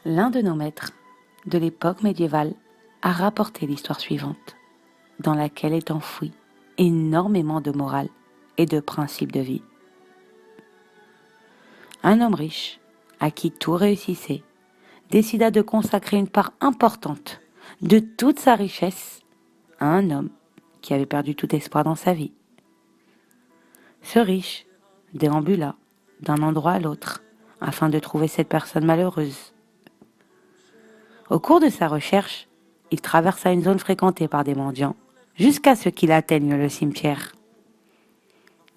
L'un de nos maîtres de l'époque médiévale a rapporté l'histoire suivante, dans laquelle est enfoui énormément de morale et de principes de vie. Un homme riche, à qui tout réussissait, décida de consacrer une part importante de toute sa richesse à un homme qui avait perdu tout espoir dans sa vie. Ce riche déambula d'un endroit à l'autre afin de trouver cette personne malheureuse. Au cours de sa recherche, il traversa une zone fréquentée par des mendiants jusqu'à ce qu'il atteigne le cimetière.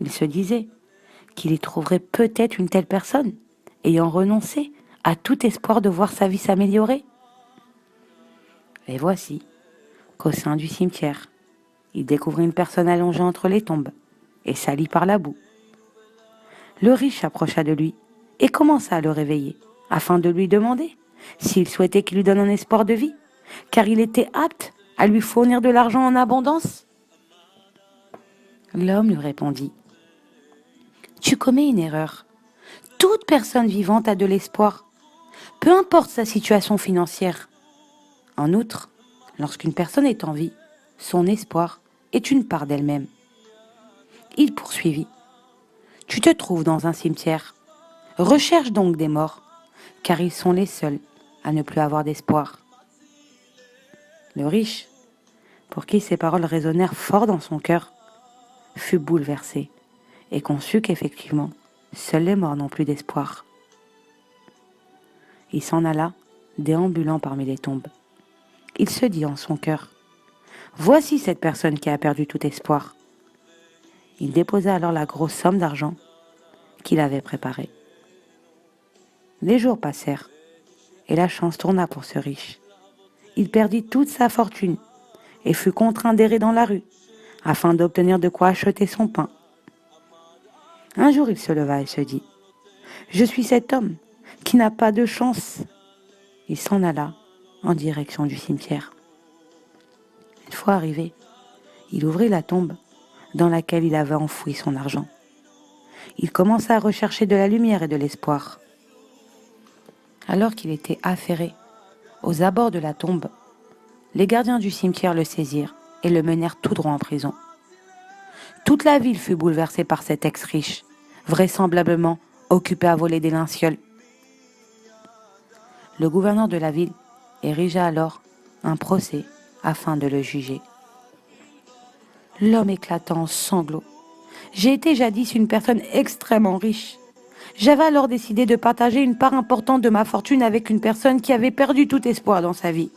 Il se disait qu'il y trouverait peut-être une telle personne, ayant renoncé à tout espoir de voir sa vie s'améliorer. Et voici qu'au sein du cimetière, il découvrit une personne allongée entre les tombes et salie par la boue. Le riche s'approcha de lui et commença à le réveiller, afin de lui demander s'il souhaitait qu'il lui donne un espoir de vie, car il était apte à lui fournir de l'argent en abondance. L'homme lui répondit : « Tu commets une erreur. Toute personne vivante a de l'espoir, peu importe sa situation financière. En outre, lorsqu'une personne est en vie, son espoir est une part d'elle-même. » Il poursuivit : « Tu te trouves dans un cimetière. Recherche donc des morts, car ils sont les seuls à ne plus avoir d'espoir. » Le riche, pour qui ces paroles résonnèrent fort dans son cœur, fut bouleversé et conçut qu'effectivement, seuls les morts n'ont plus d'espoir. Il s'en alla, déambulant parmi les tombes. Il se dit en son cœur : « Voici cette personne qui a perdu tout espoir. » Il déposa alors la grosse somme d'argent qu'il avait préparée. Les jours passèrent, et la chance tourna pour ce riche. Il perdit toute sa fortune et fut contraint d'errer dans la rue afin d'obtenir de quoi acheter son pain. Un jour, il se leva et se dit : « Je suis cet homme qui n'a pas de chance. » Il s'en alla en direction du cimetière. Une fois arrivé, il ouvrit la tombe dans laquelle il avait enfoui son argent. Il commença à rechercher de la lumière et de l'espoir. Alors qu'il était affairé aux abords de la tombe, les gardiens du cimetière le saisirent et le menèrent tout droit en prison. Toute la ville fut bouleversée par cet ex-riche, vraisemblablement occupé à voler des linciols. Le gouverneur de la ville érigea alors un procès afin de le juger. L'homme éclata en sanglots. « J'ai été jadis une personne extrêmement riche. J'avais alors décidé de partager une part importante de ma fortune avec une personne qui avait perdu tout espoir dans sa vie.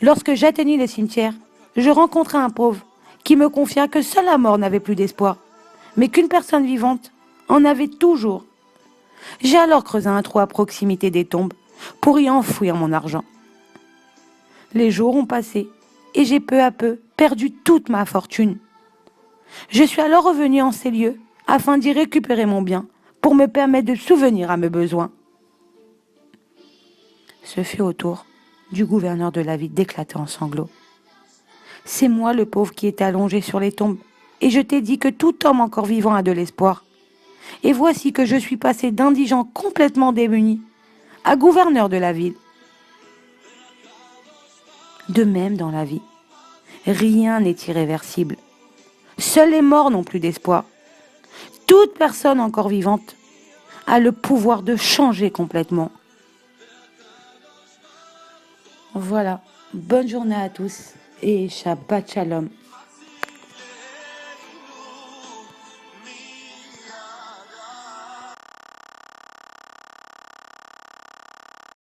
Lorsque j'atteignis le cimetière, je rencontrai un pauvre qui me confia que seule la mort n'avait plus d'espoir, mais qu'une personne vivante en avait toujours. J'ai alors creusé un trou à proximité des tombes pour y enfouir mon argent. Les jours ont passé et j'ai peu à peu perdu toute ma fortune. Je suis alors revenu en ces lieux afin d'y récupérer mon bien pour me permettre de subvenir à mes besoins. » Ce fut au tour du gouverneur de la ville d'éclater en sanglots. « C'est moi le pauvre qui était allongé sur les tombes, et je t'ai dit que tout homme encore vivant a de l'espoir. Et voici que je suis passé d'indigent complètement démuni à gouverneur de la ville. » De même dans la vie, rien n'est irréversible. Seuls les morts n'ont plus d'espoir. Toute personne encore vivante a le pouvoir de changer complètement. Voilà, bonne journée à tous et Shabbat Shalom.